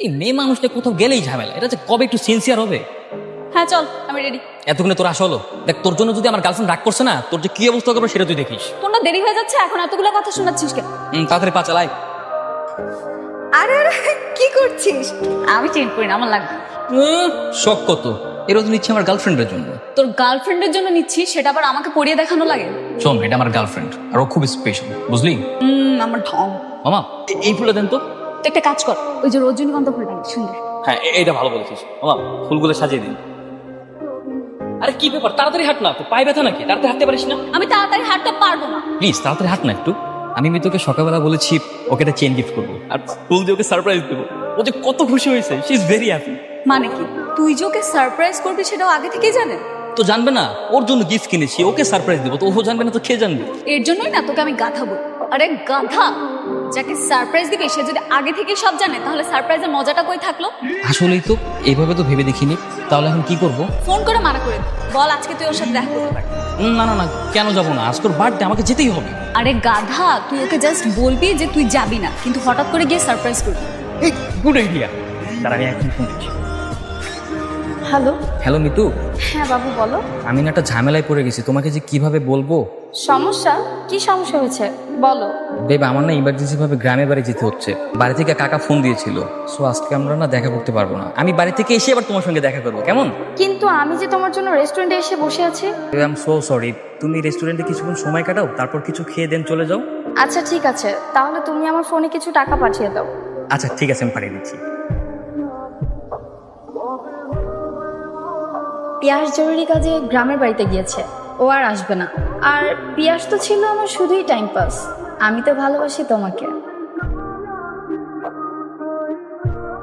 এই মেয়ে মানুষটা কোথাও গেলেই ঝামেলা, এটা যে কবে একটু সিনসিয়ার হবে। হ্যাঁ চল, আমি রেডি। এতক্ষণে তোর আসা হলো। দেখ, তোর জন্য যদি আমার গার্লফ্রেন্ড রাগ করছে না, তোর যে কি অবস্থা করবে সেটা তুই দেখিস। তোর না দেরি হয়ে যাচ্ছে, এখন এতগুলো কথা শোনাচ্ছিস কেন? তাড়াতাড়ি পা চালাই। আরে আরে কি করছিস? আমি চেঞ্জ করি না, আমার লাগবে। শখ কত, এরা তো নিচ্ছে আমার গার্লফ্রেন্ডের জন্য। তোর গার্লফ্রেন্ডের জন্য নিচ্ছিস, সেটা আবার আমাকে পড়িয়ে দেখানো লাগে? শোন, এটা আমার গার্লফ্রেন্ড আর ও খুব স্পেশাল, বুঝলি? আমার ঢং। মামা, এই ফুলটা দেন তো। তুই একটা কাজ কর, ওই যে রজনীগন্ধা ফুলটা নিয়ে সুন্দর। হ্যাঁ, এইটা ভালো বলেছিস মামা, ফুলগুলো সাজিয়ে দিন। আরে কি ব্যাপার, তাড়াতাড়ি হাঁট না, তো পায়ে ব্যথা নাকি? তাড়াতাড়ি হাঁটতে পারিস না? আমি তাড়াতাড়ি হাঁটতে পারবো না। প্লিজ তাড়াতাড়ি হাঁট না একটু। আমি তোকে সকালবেলা বলেছি ওকে একটা চেন গিফট করবো আর ফুল দিয়ে ওকে সারপ্রাইজ দেবো। ও যে কত খুশি হয়েছে, শি ইজ ভেরি হ্যাপি। মানে কি তুই যে ওকে সারপ্রাইজ করবি সেটাও আগে থেকেই জানে? তো জানবে না, ওর জন্য গিফট কিনেছি, ওকে সারপ্রাইজ দেবো, তো ও জানবে না তো কে জানবে? এর জন্যই না তোকে আমি গাধা বলি। আরে গাধা, যাকে সারপ্রাইজ দিবে সে যদি আগে থেকে সব জানে তাহলে সারপ্রাইজের মজাটা কই থাকলো? আসলেই তো, এইভাবে তো ভেবে দেখিনি। তাহলে এখন কি করবো? ফোন করে মানা করে দে। বল আজকে তুই ওর সাথে দেখা করতে পারবি। না না না, কেন যাবো না? আজকের বার্থডে, আমাকে যেতেই হবে। আরে গাধা, তুই ওকে জাস্ট বলবি যে তুই যাবি না, কিন্তু হঠাৎ করে গিয়ে সারপ্রাইজ করবি। এই গুড আইডিয়া। তার আমি এখন ফোন দিচ্ছি। হ্যালো। হ্যালো মিতু, হ্যাঁ বাবু বলো। আমি না একটা ঝামেলায় পড়ে গেছি, তোমাকে যে কিভাবে বলবো। সমস্যা? কি সমস্যা হয়েছে বলো। বেব, আমার না ইমার্জেন্সি ভাবে গ্রামে বাড়ি যেতে হচ্ছে। বাড়ি থেকে কাকা ফোন দিয়েছিল, সো আজকে আমরা না দেখা করতে পারবো না। আমি বাড়ি থেকে এসে আবার তোমার সঙ্গে দেখা করবো, কেমন? কিন্তু আমি যে তোমার জন্য রেস্টুরেন্টে এসে বসে আছি। I am so sorry. তুমি রেস্টুরেন্টে কিছুক্ষণ সময় কাটাও, তারপর কিছু খেয়ে দেন চলে যাও। আচ্ছা ঠিক আছে, তাহলে তুমি আমার ফোনে কিছু টাকা পাঠিয়ে দাও। আচ্ছা ঠিক আছে, আমি পাঠিয়ে দিচ্ছি। পিয়াস জরুরি কাজে গ্রামের বাড়িতে গিয়েছে, ও আর আসবে না। আর পিয়াস তো ছিল আমার শুধুই টাইম পাস। আমি তো ভালোবাসি তোমাকে।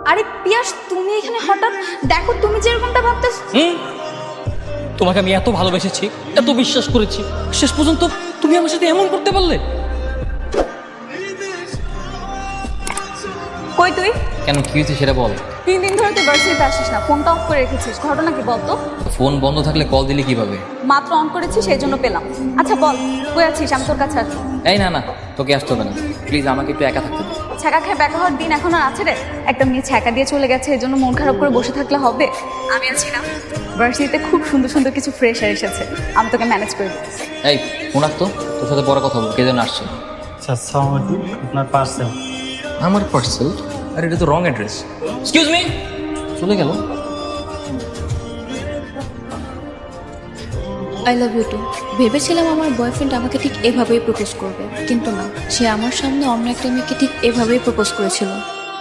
আরে পিয়াস, তুমি এখানে হঠাৎ? দেখো তুমি যেরকমটা ভাবতেছ। তোমাকে আমি এত ভালোবেসেছি, এত বিশ্বাস করেছি, শেষ পর্যন্ত তুমি আমার সাথে এমন করতে পারলে? কই তুই? কেন, কি হয়েছে সেটা বল। 3 দিন ধরে তুই ভার্সিটিতে আসিস না, ফোনটা অফ করে রেখেছিস, ঘটনা কি বলতো? ফোন বন্ধ থাকলে কল দিলে কিভাবে? মাত্র অন করেছিস সেই জন্য পেলাম। আচ্ছা বল, কই আছিস? আমি তোর কাছে আসবো। এই না না, তোকে আসতে হবে না, প্লিজ আমাকে একটু একা থাকতে দে। ছ্যাঁকা খেয়ে ব্যাকা হওয়ার দিন এখন আর আছে রে? একটা মেয়ে ছ্যাঁকা দিয়ে চলে গেছে, এই জন্য মন খারাপ করে বসে থাকলে হবে? আমি আছি না, ভার্সিটিতে খুব সুন্দর সুন্দর কিছু ফ্রেশার এসেছে, আমি তোকে ম্যানেজ করে দিচ্ছি। এই ফোন রাখতো, তোর সাথে বড় কথা বল, কে যেন আসছে। আচ্ছা আসসালামু আলাইকুম, আপনার পার্সেল। আমার পার্সেল? আর এটা তো রং অ্যাড্রেস। এক্সকিউজ মি, চলে গেল। I love you too. ভেবেছিলাম আমার বয়ফ্রেন্ড আমাকে ঠিক এভাবেই প্রপোজ করবে, কিন্তু না, সে আমার সামনে অন্য একটা মেয়েকে ঠিক এভাবেই প্রপোজ করেছিল।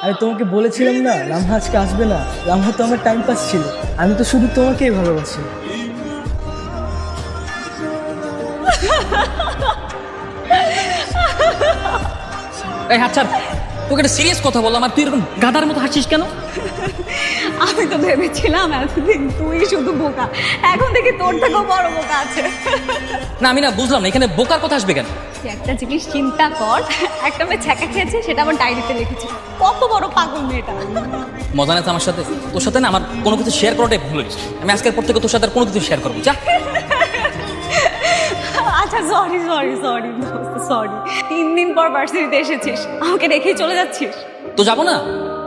আমি তোমাকে বলেছিলাম না লামহা আজকে আসবে না। লামহা তো আমার টাইম পাস ছিল, আমি তো শুধু তোমাকেই ভালোবাসি। এই আচ্ছা, তোকে একটা সিরিয়াস কথা বললাম আর তুই এরকম গাধার মতো হাসিস কেন? আমি তো ভেবেছিলাম এতদিন তুই শুধু বোকা, এখন থেকে তোর থেকেও বড় বোকা আছে। না আমি না বুঝলাম না, এখানে বোকার কথা আসবে কেন? তুই একটা জিনিস চিন্তা কর, একটা মেয়ে ছ্যাঁকা খেয়েছে, সেটা আমার ডায়েরিতে লিখেছে। কত বড় পাগল মেয়েটা। মজা নেই তো আমার সাথে? তোর সাথে না আমার কোনো কিছু শেয়ার করাটাই ভুল হয়েছে। আমি আজকের পর থেকে তোর সাথে আর কোনো কিছু শেয়ার করবো, যা। আচ্ছা সরি সরি সরি সরি। 3 দিন পর ভার্সিটিতে এসেছিস, আমাকে রেখেই চলে যাচ্ছিস? তো যাবো না?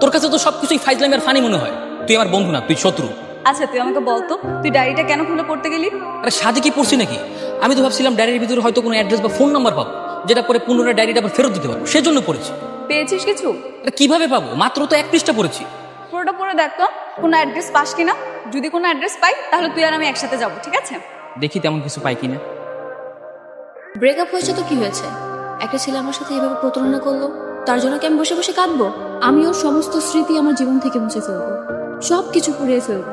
তোর কাছে তো সবকিছুই ফাইজলামি আর ফানি মনে হয়। তুই আমার বন্ধু না, তুই শত্রু। আচ্ছা তুই আমাকে বলতো, তুই ডায়েরিটা কেন খুলে পড়তে গেলি? আরে সাজে কি পড়ছি নাকি? আমি তো ভাবছিলাম ডায়েরির ভিতরে হয়তো কোনো অ্যাড্রেস বা ফোন নাম্বার পাবো, যেটা পরে পুনরায় ডায়েরিটা আবার ফেরত দিতে পারবো, সেজন্য পড়েছি। পেয়েছিস কিছু? আরে কিভাবে পাবো? মাত্র তো 1 পৃষ্ঠা পড়েছি। পুরোটা পড়ে দেখ তো, কোনো অ্যাড্রেস পাস কিনা। যদি কোনো অ্যাড্রেস পাই তাহলে তুই আর আমি একসাথে যাবো, ঠিক আছে? দেখি তেমন কিছু পাই কিনা। ব্রেকআপ হয়েছে তো কি হয়েছে? একটা ছেলে আমার সাথে এভাবে প্রতারণা করলো, তার জন্য কি আমি বসে বসে কাঁদবো? আমি ওর সমস্ত স্মৃতি আমার জীবন থেকে মুছে ফেলবো, সব কিছু পুড়িয়ে ফেলবো,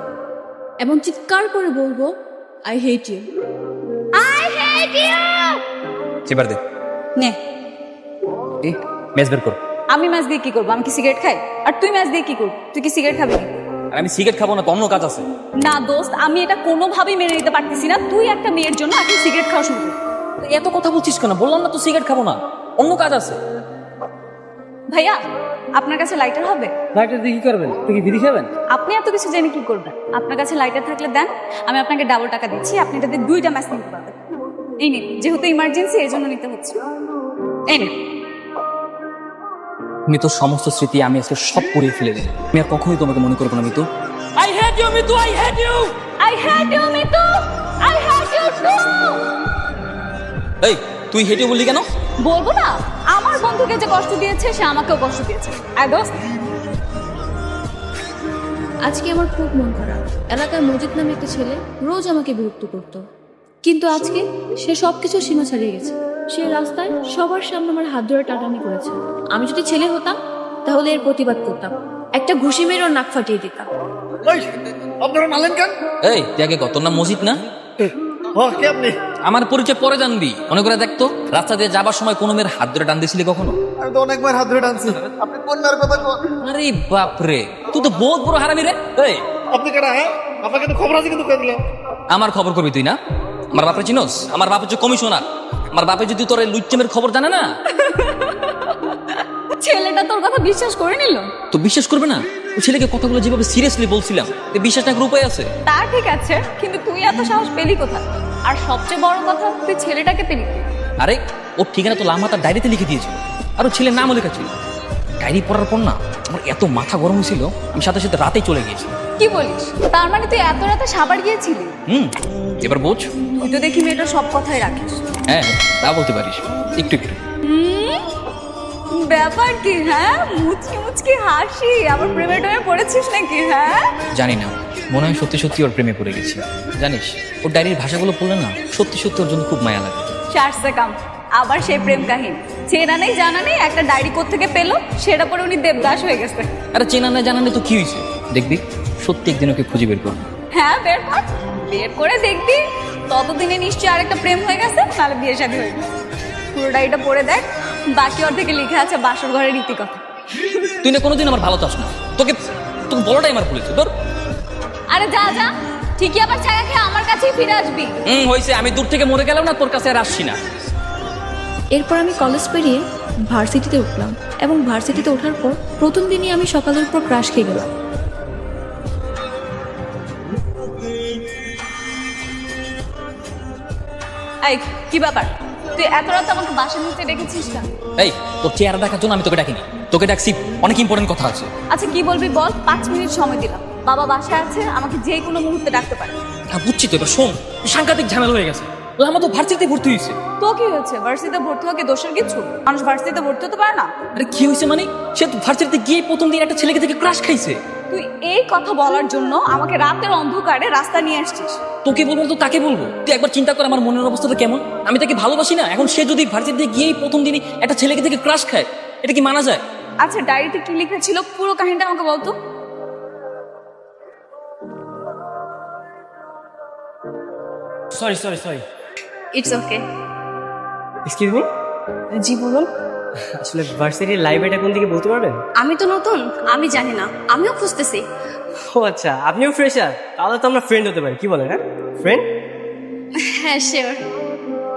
এবং চিৎকার করে বলবো I hate you. I hate you. চেপার দে। নে। এই ম্যাচ বের কর। আমি ম্যাচ দিয়ে কি করবো? আমি কি সিগারেট খাই? আর তুই ম্যাচ দিয়ে কি করবি? তুই কি সিগারেট খাবি? আর আমি সিগারেট খাবো না, তো অন্য কাজ আছে। না দোস্ত, আমি এটা কোনোভাবেই মেনে নিতে পারতেছি না। তুই একটা মেয়ের জন্য এখন সিগারেট খাওয়া শুরু করবি। এত কথা বলছিস কেন? বললাম না তো সিগারেট খাবো না, অন্য কাজ আছে। ভাইয়া, আপনার কাছে লাইটার হবে? লাইটার দিয়ে কি করবেন? তুই কি বিড়ি খাবেন? আপনি এত কিছু জেনে কি করবেন? আপনার কাছে লাইটার থাকলে দেন, আমি আপনাকে ডাবল টাকা দিচ্ছি, আপনি এটাতে 2টা ম্যাচ নিতে পারবেন। এই নিন, যেহেতু ইমার্জেন্সি এই জন্য নিতে হচ্ছে। এই নিন। মিতুর সমস্ত স্মৃতি আমি আজকে সব পুড়িয়ে ফেলে দিই। আমি আর কখনোই তোমাকে মনে করবো না Mitu. I hate you Mitu, I hate you. I hate you Mitu, I hate you too. এই তুই হেট ইউ বললি কেন? বলবো না, আমার বন্ধুকে যে কষ্ট দিয়েছে সে আমাকেও কষ্ট দিয়েছে। আই দোস্ত, আজকে আমার খুব মন খারাপ। এলাকার মজিদ নামে একটা ছেলে রোজ আমাকে বিরক্ত করত, কিন্তু আজকে সে সবকিছু সীমা ছাড়িয়ে গেছে। সে রাস্তায় সবার সামনে আমার হাত ধরে টাটানি করেছে। আমি যদি ছেলে হতাম তাহলে এর প্রতিবাদ করতাম, একটা ঘুষি মেরে ওর নাক ফাটিয়ে দিতাম। আপনারা মারলেন কেন? এই দেখে কত না মসজিদ না, কে আপনি? আমার পরিচয় পরে জানবি। মনে করে দেখতো রাস্তা দিয়ে যাবার সময় কোনো মেয়ের হাত ধরে টান দিয়েছিলি কখনো? আমি তো অনেকবার হাত ধরে টানছি। আপনি কোন মেয়ের কথা কোন? আরে বাপরে, তুই তো বহুত বড় হারামি রে। এই আপনি কেডা? হ্যাঁ, আপনাকে তো খবর আছে কিন্তু কেন দিলাম? আমার খবর করবি তুই না? আমার বাপরে চিনোস? আমার বাপ হচ্ছে কমিশনার। আমার বাপে যদি তোর এই লুচ্চেমের খবর জানে না, ছেলেটা তোর কথা বিশ্বাস করে নিল। তো বিশ্বাস করবে না? ওই ছেলেকে কথাগুলো যেভাবে সিরিয়াসলি বলছিলাম, তুই বিশ্বাস না করে উপায় আছে? তা ঠিক আছে, কিন্তু তুই এত সাহস পেলি কোথা? আর সবচেয়ে বড় কথা, তুই ছেলেটাকে পেলি। আরে ওর ঠিকানা তো লামা তার ডায়েরিতে লিখে দিয়েছিল, আর ওর ছেলের নামও লেখা ছিল। ডায়েরি পড়ার পর না আমার এত মাথা গরম হয়েছিল, আমি সাথে সাথে রাতেই চলে গিয়েছি। কি বলিস? তার মানে তুই এত রাতে সাবার গিয়েছিলি? এবার বোঝ। তুই তো দেখি মেয়েটা সব কথাই রাখিস। হ্যাঁ তা বলতে পারিস, একটু একটু। ব্যাপার কি? হ্যাঁ, মুচকি মুচকি হাসি। আবার প্রেমে টেমে পড়েছিস নাকি? হ্যাঁ, জানি না, মনে হয় সত্যি সত্যি ওর প্রেমে পড়ে গেছি। জানিস ওর ডায়েরির ভাষাগুলো পড়লে না সত্যি সত্যি ওর জন্য খুব মায়া লাগে। চারশে কাম। আবার সেই প্রেম কাহিনী, চেনা নেই জানা নেই একটা ডায়েরি কোত্থেকে পেলো, সেটা পরে উনি দেবদাস হয়ে গেছে। আরে চেনা না জানা নেই তো কি হয়েছে, দেখবি সত্যি একদিন ওকে খুঁজে বের করবো। হ্যাঁ, বের কর, বের করে দেখবি। ততদিনে নিশ্চয়ই আরেকটা প্রেম হয়ে গেছে, নাহলে বিয়ে শাদী হয়ে গেছে। পুরো ডায়েরিটা পড়ে দেখ, বাকি অর্ধেকে লিখে আছে বাসর ঘরের রীতিকথা। তুই না কোনোদিন আমার ভালো চাস না, তোকে তোকে বড়টাই আমার বলেছে তোর। আরে যা যা, ঠিকই আবার ছায়া খেয়ে আমার কাছেই ফিরে আসবি। হয়েছে, আমি দূর থেকে মরে গেলাম না, তোর কাছে আর আসছি না। এরপর আমি কলেজ পেরিয়ে ভার্সিটিতে উঠলাম, এবং ভার্সিটিতে ওঠার পর প্রথম দিনই আমি সকালের উপর ক্রাশ খেয়ে গেলাম। এই কি ব্যাপার? তুই এত রাত আমাকে বাসার নিচে ডেকেছিস না? এই তোর চেহারা দেখার জন্য আমি তোকে ডাকিনি, তোকে ডাকছি অনেক ইম্পর্টেন্ট কথা আছে। আচ্ছা কি বলবি বল, 5 মিনিট সময় দিলাম। বাবা বাসায় আছে, আমাকে যে কোনো মুহূর্তে ডাকতে পারে। হ্যাঁ বুঝছি তো, এবার শোন, সাংঘাতিক ঝামেলা হয়ে গেছে। আমার তো ভার্সিটিতে ভর্তি হয়েছে। তো কি হয়েছে? ভার্সিটিতে ভর্তি হওয়া কি দোষের কিছু? মানুষ ভার্সিটিতে ভর্তি হতে পারে না? আরে কি হয়েছে মানে? সে ভার্সিটিতে গিয়ে প্রথম দিন একটা ছেলেকে থেকে ক্রাশ খাইছে। তুই এই কথা বলার জন্য আমাকে রাতের অন্ধকারে রাস্তা নিয়ে আসছিস? তোকে বলবো তো তাকে বলবো? তুই একবার চিন্তা কর আমার মনের অবস্থাটা কেমন। আমি তাকে ভালোবাসি না, এখন সে যদি ভার্সিটিতে গিয়েই প্রথম দিনই একটা ছেলেকে থেকে ক্রাশ খায়, এটা কি মানা যায়? আচ্ছা ডায়েরিতে কি লেখা ছিল পুরো কাহিনীটা আমাকে বলতো। Sorry sorry sorry. It's okay. Excuse me. জি বলুন। আসলে ভার্সিটির লাইব্রেরিটা কোন দিকে বলতে পারবেন? আমি তো নতুন, আমি জানি না, আমিও খুঁজতেছি। ও আচ্ছা, আপনিও ফ্রেশার? তাহলে তো আমরা ফ্রেন্ড হতে পারি, কি বলেন? হ্যাঁ ফ্রেন্ড। হ্যাঁ শিওর।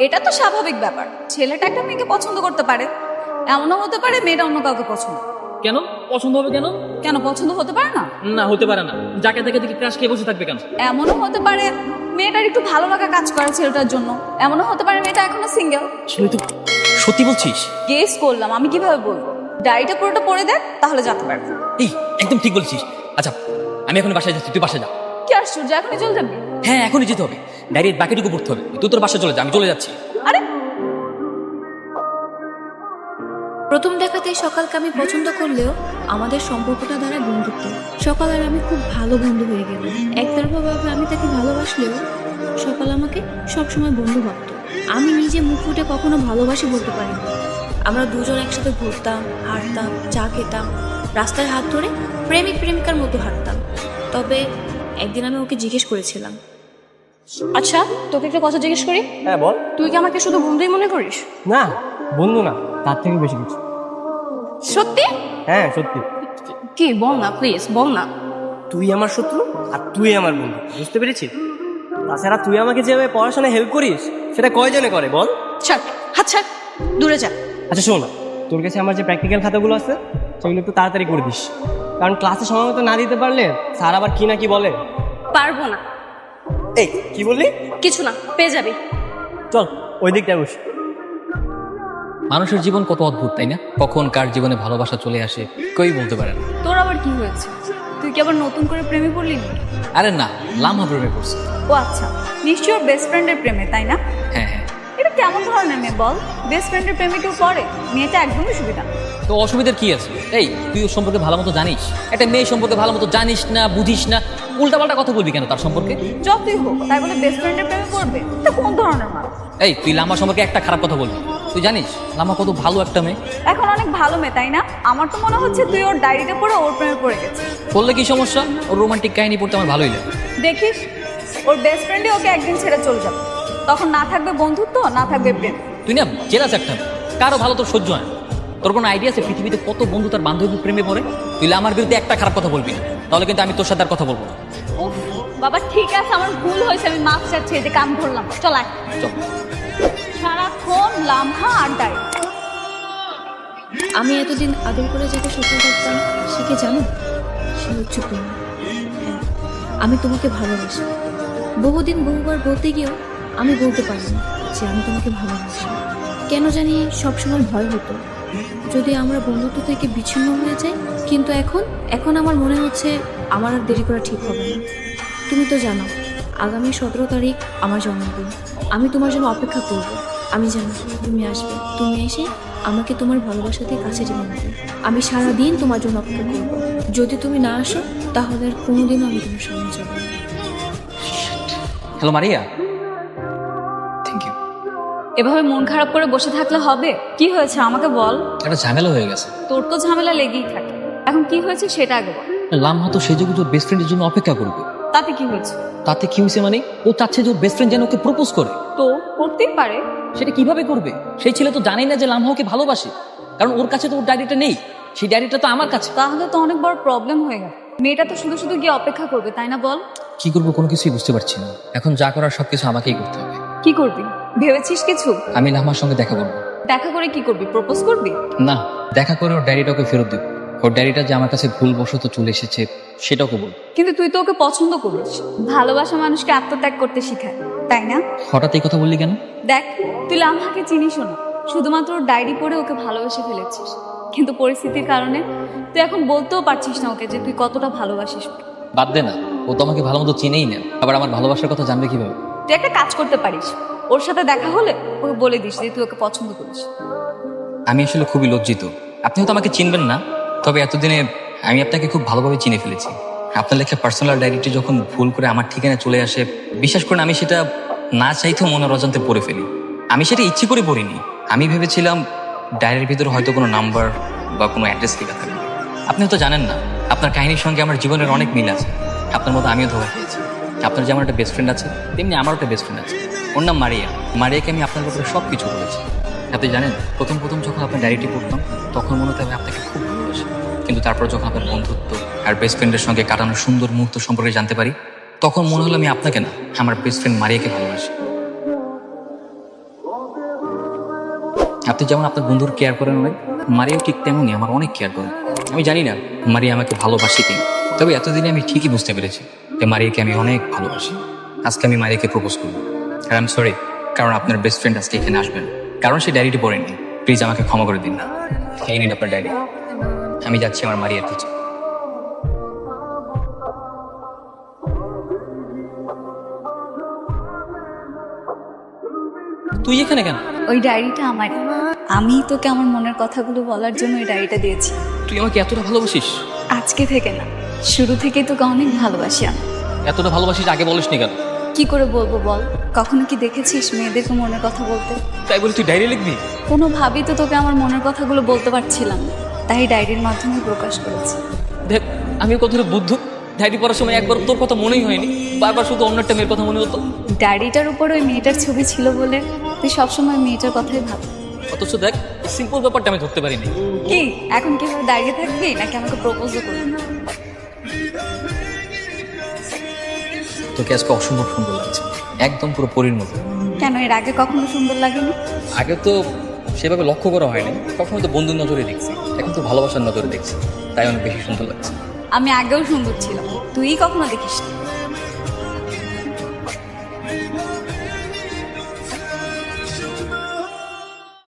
এটা তো স্বাভাবিক ব্যাপার, ছেলেটা একটা মেয়েকে পছন্দ করতে পারে, এমনও হতে পারে মেয়েটা অন্য কাউকে পছন্দ। কেন পছন্দ হবে? কেন কেন পছন্দ হতে পারে না? না হতে পারে না, যাকে দেখে দেখে ক্রাশ খেয়ে বসে থাকবে কেন? এমনও হতে পারে মেয়েটার একটু ভালো লাগা কাজ করে ছেলেটার জন্য, এমনও হতে পারে মেয়েটা এখনো সিঙ্গেল। আসলে তুই সত্যি বলছিস? গেস করলাম, আমি কিভাবে বলবো? ডায়েরিটা পুরোটা পড়ে দেখ, তাহলে জানতে পারবি। এই একদম ঠিক বলছিস। আচ্ছা আমি এখন বাসায় যাচ্ছি, তুই বাসায় যা। কি আশ্চর্য, এখনই চলে যাবি? হ্যাঁ এখনই যেতে হবে, ডায়েরির বাকিটুকু পড়তে হবে। তুই তোর বাসায় চলে যা, আমি চলে যাচ্ছি। আরে প্রথম দেখাতেই সকালকে আমি পছন্দ করলেও আমাদের সম্পর্কটা দ্বারা বন্ধুত্ব। সকাল আর আমি খুব ভালো বন্ধু হয়ে গেলাম। একতরফাভাবে আমি তাকে ভালোবাসলেও সকাল আমাকে সবসময় বন্ধু ভাবত। আমি নিজে মুখ ফুটে কখনো ভালোবাসি বলতে পারি না। আমরা দুজন একসাথে ঘুরতাম, হাঁটতাম, চা খেতাম, রাস্তায় হাত ধরে প্রেমিক প্রেমিকার মতো হাঁটতাম। তবে একদিন আমি ওকে জিজ্ঞেস করেছিলাম, আচ্ছা তোকে একটা কথা জিজ্ঞেস করি, হ্যাঁ বল। তুই কি আমাকে শুধু বন্ধুই মনে করিস? না বন্ধু না, তার থেকে বেশি কিছু। সত্যি? হ্যাঁ সত্যি। কি বল না প্লিজ, বল না। তুই আমার শত্রু আর তুই আমার বন্ধু, বুঝতে পেরেছিস? তাছাড়া তুই আমাকে যেভাবে পড়াশোনায় হেল্প করিস সেটা কয়জনে করে বল? ছাড় হাত ছাড়, দূরে যা। আচ্ছা শোন, তোর কাছে আমার যে প্র্যাকটিক্যাল খাতাগুলো আছে সেগুলো একটু তাড়াতাড়ি করে দিস, কারণ ক্লাসে সময় মতো না দিতে পারলে স্যার আবার কি না কি বলে। পারবো না। এই কি বললি? কিছু না, পেয়ে যাবি। চল ওই দিকটা বস। মানুষের জীবন কত অদ্ভুত তাই না? কখন কার জীবনে ভালোবাসা চলে আসে কেউই বলতে পারে না। তোর আবার কি হয়েছে? তুই কি আবার নতুন করে প্রেমে পড়লি নাকি? আরে না, লামহা প্রেমে পড়ছে। ও আচ্ছা, নিশ্চয়ই ওর বেস্ট ফ্রেন্ডের প্রেমে, তাই না? হ্যাঁ হ্যাঁ। এটা কেমন ধরনের মেয়ে বল? বেস্ট ফ্রেন্ডের প্রেমে কেউ পড়ে? মেয়েটা একদমই সুবিধা না। তো অসুবিধার কি আছে? এই তুই ওর সম্পর্কে ভালো মতো জানিস? একটা মেয়ে সম্পর্কে ভালো মতো জানিস না, বুঝিস না, উল্টাপাল্টা কথা বলবি কেন তার সম্পর্কে? যতই হোক তাই বলে বেস্ট ফ্রেন্ডের প্রেমে পড়বে? এটা কোন ধরনের মানুষ? এই তুই লামা সম্পর্কে একটা খারাপ কথা বলবি? তুই জানিস লামা কত ভালো একটা মেয়ে? এখন অনেক ভালো মেয়ে, তাই না? আমার তো মনে হচ্ছে তুই ওর ডায়েরিতে পড়ে ওর প্রেমে পড়ে গেছিস। বললে কি সমস্যা? ওর রোমান্টিক কাহিনী পড়তে আমার ভালোই লাগে। দেখিস ওর বেস্ট ফ্রেন্ডই ওকে একদিন ছেড়ে চলে যাবে, তখন না থাকবে বন্ধুত্ব, না থাকবে প্রেম। তুই না জেলাস একটা মেয়ে। কারো ভালো তোর সহ্য হয় না। তোর কোনো আইডিয়া আছে পৃথিবীতে কত বন্ধু তার বান্ধবী প্রেমে পড়ে? তুই আমার বিরুদ্ধে একটা খারাপ কথা বলবি না, তাহলে কিন্তু আমি তোর সাথে আর কথা বলবো না। উফ বাবা, ঠিক আছে, আমার ভুল হয়েছে, আমি মাফ চাচ্ছি, এই যে কান ধরলাম। চল আয়। চল। সারাক্ষণ লামহা আর ডায়েরি। আমি এতদিন আদর করে যাকে সফল করতাম সে কি জানো? সে হচ্ছে তুমি। হ্যাঁ, আমি তোমাকে ভালোবাসি। বহুদিন বহুবার বলতে গিয়েও আমি বলতে পারিনি যে আমি তোমাকে ভালোবাসি। কেন জানি সবসময় ভয় হতো যদি আমরা বন্ধুত্ব থেকে বিচ্ছিন্ন হয়ে যাই, কিন্তু এখন আমার মনে হচ্ছে আমার আর দেরি করা ঠিক হবে না। তুমি তো জানো আগামী 17 তারিখ আমার জন্মদিন। আমি তোমার জন্য অপেক্ষা করব। আমি জানি তুমি আসবে। তুমি এসে আমাকে তোমার ভালোবাসা দিয়ে কাছে টেনে নেবে। আমি সারাদিন তোমার জন্য অপেক্ষা করব। যদি তুমি না আসো তাহলে আর কোনোদিনও আমি তোমার সামনে যাবো না। Hello Maria, thank you. এভাবে মন খারাপ করে বসে থাকলে হবে? কি হয়েছে আমাকে বল। একটা ঝামেলা হয়ে গেছে। তোর তো ঝামেলা লেগেই থাকে, এখন কি হয়েছে সেটা আগে বল। লামহা তো সে যোগ্য বেস্ট ফ্রেন্ডের জন্য অপেক্ষা করবে। তাতে কি হয়েছে? তাতে কি হয়েছে মানে? ও চাচ্ছে যে ওর বেস্ট ফ্রেন্ড যেন ওকে প্রপোজ করে। তো করতেই পারে। সেটা কিভাবে করবে? সেই ছেলে তো জানেই না যে লামহা ওকে ভালোবাসে, কারণ ওর কাছে তো ওর ডায়েরিটা নেই। সেই ডায়েরিটা তো আমার কাছে। তাহলে তো অনেক বড় প্রবলেম হয়ে গেল। মেয়েটা তো শুধু শুধু গিয়ে অপেক্ষা করবে, তাই না? বল কি করবো কোনো কিছুই বুঝতে পারছি না। এখন যা করার সবকিছু আমাকেই করতে হবে। কি করবি? ভেবেছিস কিছু? আমি লামহার সঙ্গে দেখা করবো। দেখা করে কি করবি? প্রপোজ করবি? না, দেখা করে ওর ডায়েরিটা ওকে ফেরত দেব। ওর ডায়েরিটা যে আমার কাছে ভুলবশত চলে এসেছে সেটাও বলবো। কিন্তু তুই তো ওকে পছন্দ করিস। ভালোবাসা মানুষকে আত্মত্যাগ করতে শেখায়, তাই না? হঠাৎ এই কথা বললি কেন? দেখ, তুই লামহাকে চিনিস না, শুধুমাত্র ওর ডায়েরি পড়ে ওকে ভালোবেসে ফেলেছিস। কিন্তু পরিস্থিতির কারণে তুই এখন বলতেও পারছিস না ওকে যে তুই কতটা ভালোবাসিস ওকে। বাদ দে না, ও তো আমাকে ভালো মতো চিনেই না, আবার আমার ভালোবাসার কথা জানবে কিভাবে? তুই একটা কাজ করতে পারিস, ওর সাথে দেখা হলে ওকে বলে দিস যে তুই ওকে পছন্দ করিস। আমি আসলে খুবই লজ্জিত। আপনি হয়তো আমাকে চিনবেন না, তবে এতদিনে আমি আপনাকে খুব ভালোভাবে চিনে ফেলেছি। আপনার লেখা পার্সোনাল ডায়েরিটি যখন ভুল করে আমার ঠিকানা চলে আসে, বিশ্বাস করুন আমি সেটা না চাইতেও মনের অজান্তে পড়ে ফেলি। আমি সেটা ইচ্ছে করে পড়িনি। আমি ভেবেছিলাম ডায়েরির ভিতরে হয়তো কোনো নাম্বার বা কোনো অ্যাড্রেস লেখা থাকবে। আপনি তো জানেন না, আপনার কাহিনীর সঙ্গে আমার জীবনের অনেক মিল আছে। আপনার মতো আমিও ধোকা খেয়েছি। আপনার যেমন একটা বেস্ট ফ্রেন্ড আছে, তেমনি আমারও একটা বেস্ট ফ্রেন্ড আছে। ওর নাম মারিয়া। মারিয়াকে আমি আপনার ব্যাপারে সব কিছু বলেছি। আপনি জানেন, প্রথম যখন আপনার ডায়েরিটি পড়তাম তখন মনে হতো আমি আপনাকে খুব ভালোবাসি। কিন্তু তারপর যখন আপনার বন্ধুত্ব আর বেস্ট ফ্রেন্ডের সঙ্গে কাটানো সুন্দর মুহূর্ত সম্পর্কে জানতে পারি, তখন মনে হলো আমি আপনাকে না, আমার বেস্ট ফ্রেন্ড মারিয়াকে ভালোবাসি। আপনি যেমন আপনার বন্ধুর কেয়ার করেন অনেক, মারিয়াও ঠিক তেমনই আমার অনেক কেয়ার করে। আমি জানি না মারিয়া আমাকে ভালোবাসি কিনা, তবে এতদিনে আমি ঠিকই বুঝতে পেরেছি যে মারিয়াকে আমি অনেক ভালোবাসি। আজকে আমি মারিয়াকে প্রপোজ করব। আর আই এম সরি, কারণ আপনার বেস্ট ফ্রেন্ড আজকে এখানে আসবেন, কারণ সে ডায়েরিটি পড়েনি। প্লিজ আমাকে ক্ষমা করে দিন না। এই নিন আপনার ডায়েরি। আমি যাচ্ছি আমার মারিয়ার কাছে। তুই এখানে কেন? ওই ডায়েরিটা আমার, আমি তোকে আমার মনের কথাগুলো বলার জন্য ওই ডায়েরিটা দিয়েছি। তুই আমাকে এতটা ভালোবাসিস? আজকে থেকে না, শুরু থেকেই তোকে অনেক ভালোবাসি আমি। এতটা ভালোবাসিস আগে বলিসনি কেন? কি করে বলবো বল? কখনো কি দেখেছিস মেয়েদেরকে মনের কথা বলতে? তাই বলে তুই ডায়েরি লিখবি? কোনোভাবেই তো তোকে আমার মনের কথাগুলো বলতে পারছিলাম না, তাই ডায়েরির মাধ্যমে প্রকাশ করেছি। দেখ, আমি কতটা বুদ্ধ। ডায়েরি পড়ার সময় একবার তোর কথা মনেই হয়নি, বারবার শুধু অন্য একটা মেয়ের কথা মনে হতো। ডায়েরিটার উপর ওই মেয়েটার ছবি ছিল বলে তুই সবসময় মেয়েটার কথাই ভাব। অথচ দেখ, এই সিম্পল ব্যাপারটা আমি ধরতে পারিনি। কি এখন কিভাবে দাঁড়িয়ে থাকবি নাকি আমাকে প্রপোজও করবি? তোকে আজকে অসম্ভব সুন্দর লাগছে, একদম পুরো পরীর মতো। কেন, এর আগে কখনো সুন্দর লাগেনি? আগে তো সেভাবে লক্ষ্য করা হয়নি, সবসময় তো বন্ধুর নজরে দেখছি, এখন তো ভালোবাসার নজরে দেখছি, তাই অনেক বেশি সুন্দর লাগছে। আমি আগেও সুন্দর ছিলাম, তুই কখনো দেখিস না।